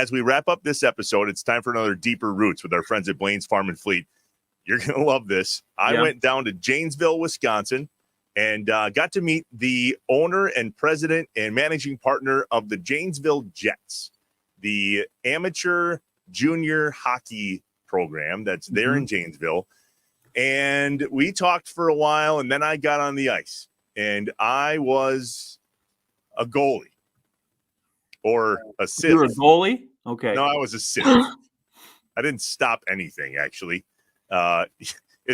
As we wrap up this episode, it's time for another Deeper Roots with our friends at Blain's Farm and Fleet. You're going to love this. I went down to Janesville, Wisconsin, and got to meet the owner and president and managing partner of the Janesville Jets, the amateur junior hockey program that's there in Janesville. And we talked for a while, and then I got on the ice, and I was a goalie or a sieve. You were a goalie? Okay. No, I was a sieve. I didn't stop anything, actually. How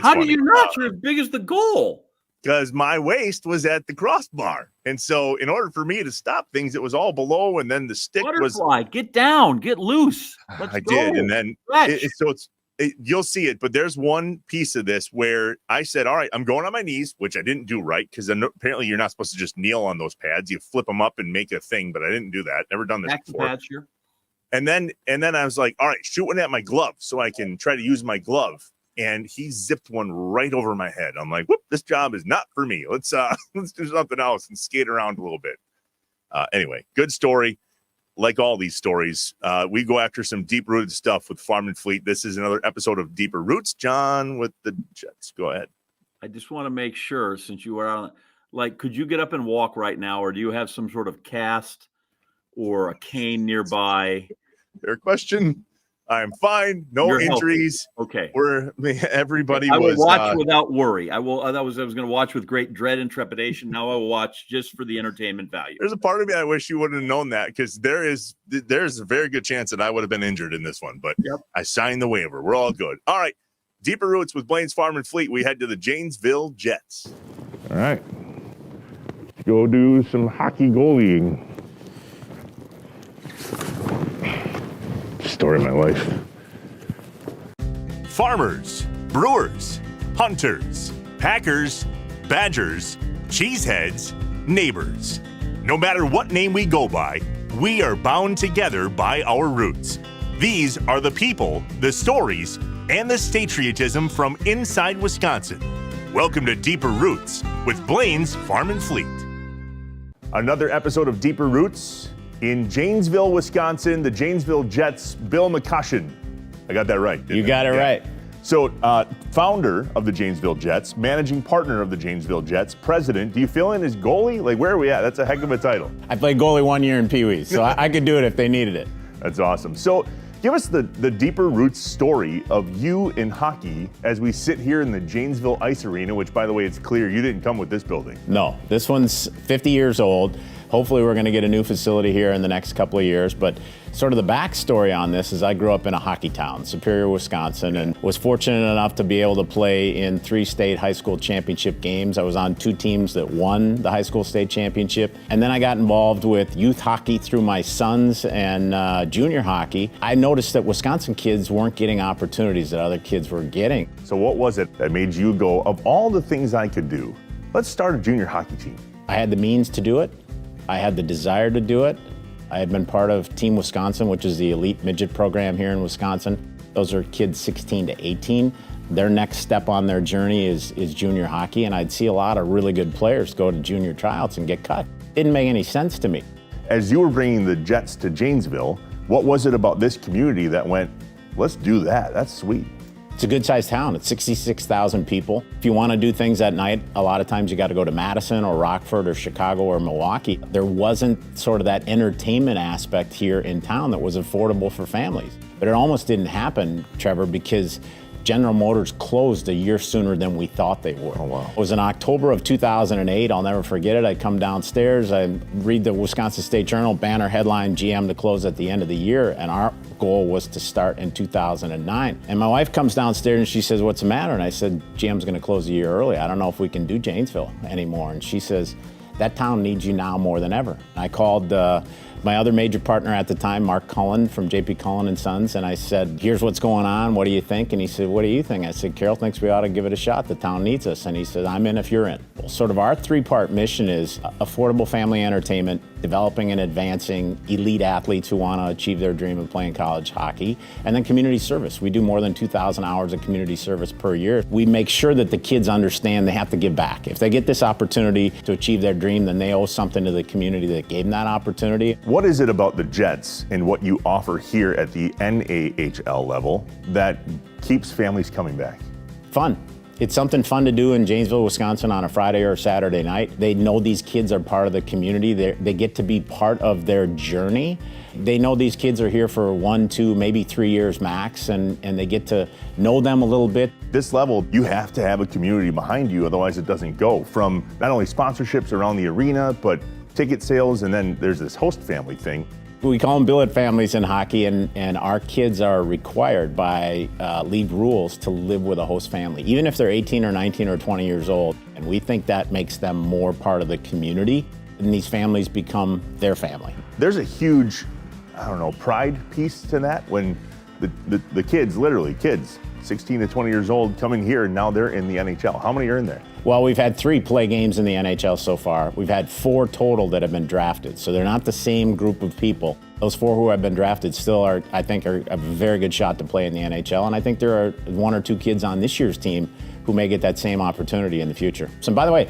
do you not? You're as big as the goal. Because my waist was at the crossbar. And so in order for me to stop things, it was all below, and then the stick Butterfly, get down, get loose. I did. And then you'll see it. But there's one piece of this where I said, all right, I'm going on my knees, which I didn't do right, because apparently you're not supposed to just kneel on those pads. You flip them up and make a thing, but I didn't do that. Never done this before. Pads, sure. And then I was like, all right, shoot one at my glove so I can try to use my glove. And he zipped one right over my head. I'm like, whoop, this job is not for me. Let's do something else and skate around a little bit. Anyway, good story. Like all these stories, we go after some deep-rooted stuff with Farm and Fleet. This is another episode of Deeper Roots. John with the Jets. Go ahead. I just want to make sure, since you are on, could you get up and walk right now, or do you have some sort of cast or a cane nearby? Fair question. I'm fine. No You're injuries. Healthy. Okay. Everybody I will was watch without worry. I was going to watch with great dread and trepidation. Now I will watch just for the entertainment value. There's a part of me I wish you wouldn't have known that, because there's a very good chance that I would have been injured in this one. But I signed the waiver. We're all good. All right. Deeper Roots with Blain's Farm and Fleet. We head to the Janesville Jets. All right. Let's go do some hockey goalieing. Story of my life. Farmers, brewers, hunters, packers, badgers, cheeseheads, neighbors. No matter what name we go by, we are bound together by our roots. These are the people, the stories, and the patriotism from inside Wisconsin. Welcome to Deeper Roots with Blain's Farm and Fleet. Another episode of Deeper Roots. In Janesville, Wisconsin, the Janesville Jets, Bill McCoshen. I got that right. You got it right. So, founder of the Janesville Jets, managing partner of the Janesville Jets, president. Do you fill in as goalie? Like, where are we at? That's a heck of a title. I played goalie 1 year in Pee Wee's, so I could do it if they needed it. That's awesome. So, give us the Deeper Roots story of you in hockey as we sit here in the Janesville Ice Arena, which, by the way, it's clear you didn't come with this building. No, this one's 50 years old. Hopefully we're going to get a new facility here in the next couple of years. But sort of the backstory on this is I grew up in a hockey town, Superior, Wisconsin, and was fortunate enough to be able to play in 3 state high school championship games. I was on 2 teams that won the high school state championship. And then I got involved with youth hockey through my sons and junior hockey. I noticed that Wisconsin kids weren't getting opportunities that other kids were getting. So what was it that made you go, of all the things I could do, let's start a junior hockey team? I had the means to do it. I had the desire to do it. I had been part of Team Wisconsin, which is the elite midget program here in Wisconsin. Those are kids 16 to 18. Their next step on their journey is junior hockey, and I'd see a lot of really good players go to junior tryouts and get cut. Didn't make any sense to me. As you were bringing the Jets to Janesville, what was it about this community that went, let's do that, that's sweet? It's a good-sized town. It's 66,000 people. If you want to do things at night, a lot of times you got to go to Madison or Rockford or Chicago or Milwaukee. There wasn't sort of that entertainment aspect here in town that was affordable for families. But it almost didn't happen, Trevor, because General Motors closed a year sooner than we thought they would. Oh, wow. It was in October of 2008. I'll never forget it. I come downstairs, I read the Wisconsin State Journal, banner headline, GM to close at the end of the year, and our goal was to start in 2009. And my wife comes downstairs and she says, what's the matter? And I said, GM's gonna close a year early. I don't know if we can do Janesville anymore. And she says, that town needs you now more than ever. I called my other major partner at the time, Mark Cullen from JP Cullen & Sons, and I said, here's what's going on, what do you think? And he said, what do you think? I said, Carol thinks we ought to give it a shot, the town needs us. And he said, I'm in if you're in. Well, sort of our 3-part mission is affordable family entertainment, developing and advancing elite athletes who want to achieve their dream of playing college hockey, and then community service. We do more than 2,000 hours of community service per year. We make sure that the kids understand they have to give back. If they get this opportunity to achieve their dream, then they owe something to the community that gave them that opportunity. What is it about the Jets and what you offer here at the NAHL level that keeps families coming back? Fun. It's something fun to do in Janesville, Wisconsin on a Friday or Saturday night. They know these kids are part of the community. They get to be part of their journey. They know these kids are here for 1, 2, maybe 3 years max, and they get to know them a little bit. This level, you have to have a community behind you, otherwise it doesn't go. From not only sponsorships around the arena, but ticket sales, and then there's this host family thing. We call them billet families in hockey, and our kids are required by league rules to live with a host family, even if they're 18 or 19 or 20 years old. And we think that makes them more part of the community, and these families become their family. There's a huge, pride piece to that when the kids, literally kids, 16 to 20 years old, come in here and now they're in the NHL. How many are in there? Well, we've had 3 play games in the NHL so far. We've had 4 total that have been drafted, so they're not the same group of people. Those 4 who have been drafted still are a very good shot to play in the NHL, and I think there are 1 or 2 kids on this year's team who may get that same opportunity in the future. So, by the way,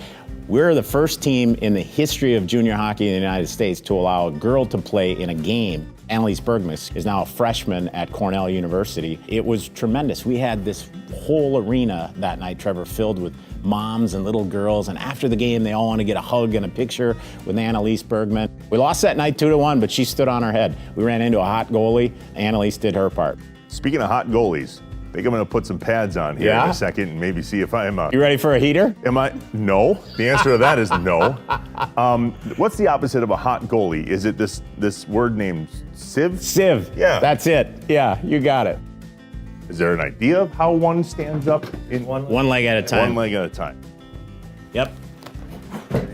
we're the first team in the history of junior hockey in the United States to allow a girl to play in a game. Annalise Bergmas is now a freshman at Cornell University. It was tremendous. We had this whole arena that night, Trevor, filled with moms and little girls, and after the game, they all want to get a hug and a picture with Annalise Bergman. We lost that night 2-1, but she stood on her head. We ran into a hot goalie. Annalise did her part. Speaking of hot goalies, I think I'm going to put some pads on here in a second and maybe see if I'm... You ready for a heater? No. The answer to that is no. What's the opposite of a hot goalie? Is it this word named sieve? Sieve. Yeah. That's it. Yeah, you got it. Is there an idea of how one stands up in one leg? One leg at a time. One leg at a time. Yep.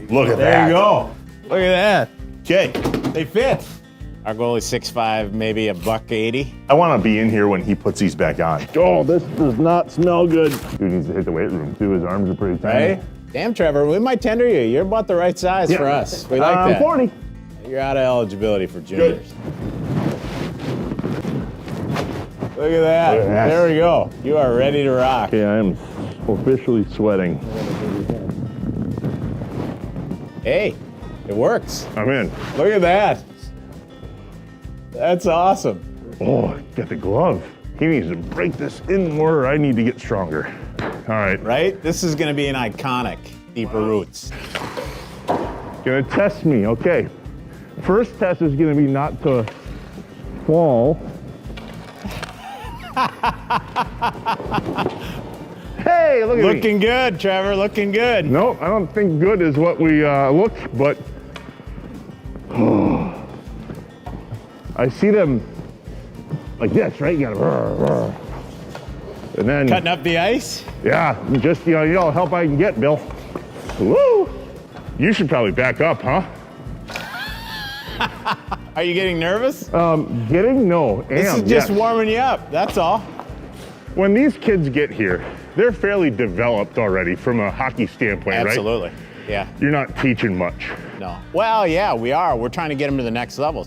Look at that. There you go. Look at that. Okay. They fit. Our goalie's 6'5", maybe $180. I want to be in here when he puts these back on. Oh, this does not smell good. Dude needs to hit the weight room too. His arms are pretty tiny. Right? Damn, Trevor, we might tender you. You're about the right size for us. We like that. 40. You're out of eligibility for juniors. Look at that. Look at that. There we go. You are ready to rock. Okay, I am officially sweating. Hey, it works. I'm in. Look at that. That's awesome. Oh, got the glove. He needs to break this in more. I need to get stronger. All right. Right? This is going to be an iconic Deeper Roots. Gonna test me, okay. First test is gonna be not to fall. Hey, look at me. Looking good, Trevor, looking good. No, I don't think good is what we look, but I see them like this, right? You gotta, and then Cutting up the ice? yeah, just all help I can get, Bill. Woo! You should probably back up, huh? Are you getting nervous? Getting? No. This is just warming you up, that's all. When these kids get here, they're fairly developed already from a hockey standpoint, right? Absolutely, yeah. You're not teaching much. No. Well, yeah, we are. We're trying to get them to the next level.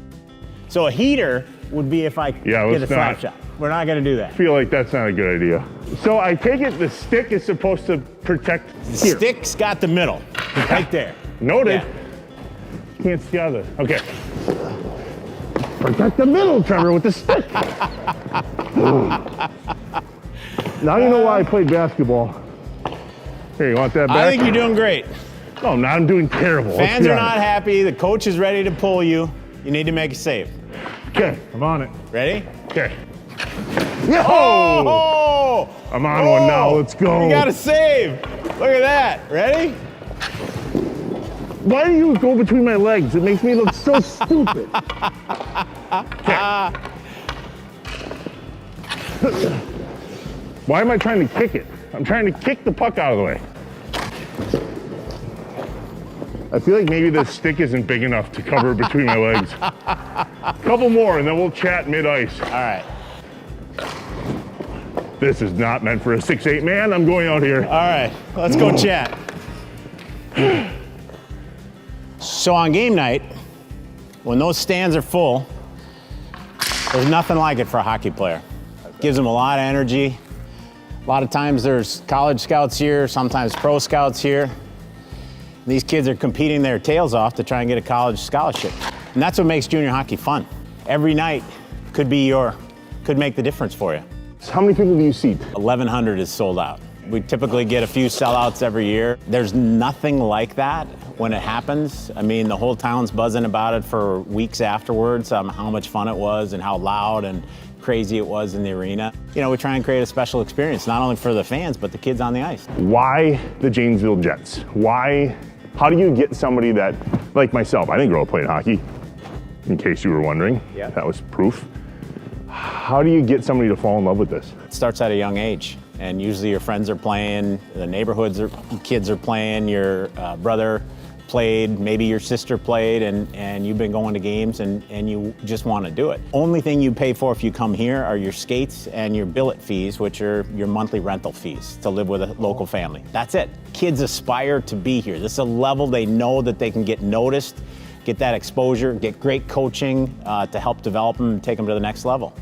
So a heater would be if I get a slap shot. We're not going to do that. I feel like that's not a good idea. So I take it the stick is supposed to protect The here. stick's got the middle, right there. Noted. Yeah. Can't see out of it. Okay. Protect the middle, Trevor, with the stick. Now you know why I played basketball. Here, you want that back? I think you're doing great. No, I'm not. I'm doing terrible. Let's Fans be are not honest. happy. The coach is ready to pull you. You need to make a save. Okay, I'm on it. Ready? Okay. Oh! I'm on one now. Let's go. You got to save. Look at that. Ready? Why do you go between my legs? It makes me look so stupid. Okay. Why am I trying to kick it? I'm trying to kick the puck out of the way. I feel like maybe the stick isn't big enough to cover between my legs. Couple more and then we'll chat mid-ice. All right. This is not meant for a 6'8" man. I'm going out here. All right. Let's go chat. So on game night, When those stands are full, there's nothing like it for a hockey player. Gives them a lot of energy. A lot of times there's college scouts here, sometimes pro scouts here. These kids are competing their tails off to try and get a college scholarship. And that's what makes junior hockey fun. Every night could make the difference for you. So how many people do you seat? 1,100 is sold out. We typically get a few sellouts every year. There's nothing like that when it happens. I mean, the whole town's buzzing about it for weeks afterwards, how much fun it was and how loud and crazy it was in the arena. You know, we try and create a special experience, not only for the fans, but the kids on the ice. Why the Janesville Jets? How do you get somebody that, like myself, I didn't grow up playing hockey, in case you were wondering. Yeah. That was proof. How do you get somebody to fall in love with this? It starts at a young age, and usually your friends are playing, the kids are playing, your brother played, maybe your sister played, and you've been going to games and you just want to do it. Only thing you pay for if you come here are your skates and your billet fees, which are your monthly rental fees to live with a local family. That's it. Kids aspire to be here. This is a level they know that they can get noticed, get that exposure, get great coaching to help develop them and take them to the next level.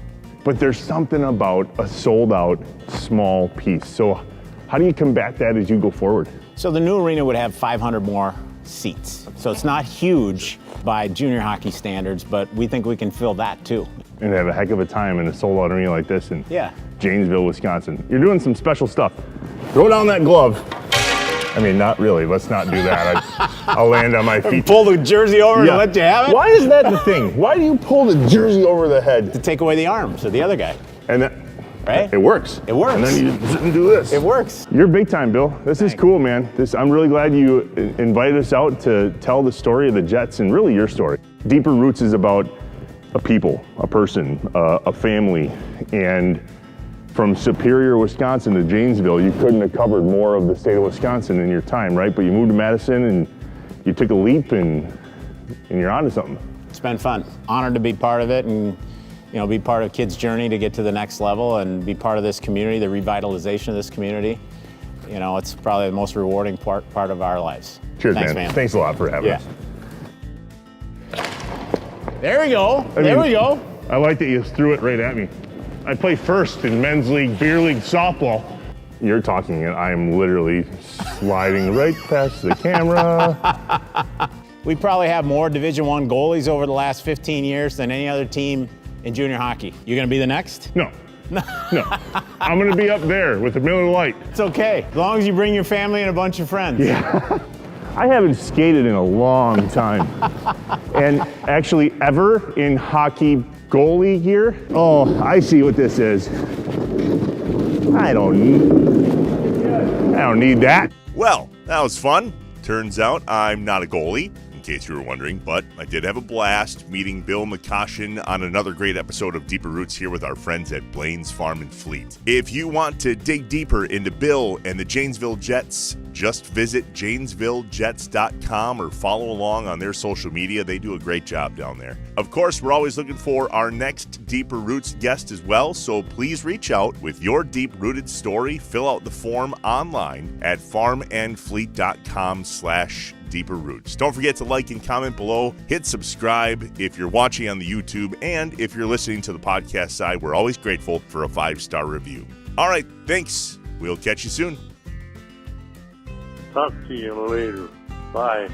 But there's something about a sold out small piece. So how do you combat that as you go forward? So the new arena would have 500 more seats. So it's not huge by junior hockey standards, but we think we can fill that too. And have a heck of a time in a sold out arena like this in Yeah. Janesville, Wisconsin. You're doing some special stuff. Throw down that glove. I mean, not really. Let's not do that. I'll land on my feet. Pull the jersey over and let you have it? Why is that the thing? Why do you pull the jersey over the head? To take away the arms of the other guy. And that, right? It works. It works. And then you sit and do this. It works. You're big time, Bill. This is cool, man. I'm really glad you invited us out to tell the story of the Jets and really your story. Deeper Roots is about a people, a person, a family. And from Superior, Wisconsin to Janesville, you couldn't have covered more of the state of Wisconsin in your time, right? But you moved to Madison and you took a leap and you're onto something. It's been fun. Honored to be part of it and be part of kids' journey to get to the next level and be part of this community, the revitalization of this community. It's probably the most rewarding part of our lives. Cheers, Thanks, man. man. Thanks a lot for having us. There we go. There we go. I like that you threw it right at me. I play first in men's league, beer league softball. You're talking and I'm literally sliding right past the camera. We probably have more Division I goalies over the last 15 years than any other team in junior hockey. You gonna be the next? No. I'm gonna be up there with the Miller Lite. It's okay, as long as you bring your family and a bunch of friends. Yeah. I haven't skated in a long time. And actually ever in hockey goalie gear. Oh, I see what this is. I don't need that. Well, that was fun. Turns out I'm not a goalie, in case you were wondering, but I did have a blast meeting Bill McCoshen on another great episode of Deeper Roots here with our friends at Blain's Farm and Fleet. If you want to dig deeper into Bill and the Janesville Jets, just visit JanesvilleJets.com or follow along on their social media. They do a great job down there. Of course, we're always looking for our next Deeper Roots guest as well, so please reach out with your deep-rooted story. Fill out the form online at farmandfleet.com/Deeper Roots. Don't forget to like and comment below. Hit subscribe if you're watching on the YouTube, and if you're listening to the podcast side, we're always grateful for a 5-star review. All right, thanks. We'll catch you soon. Talk to you later. Bye.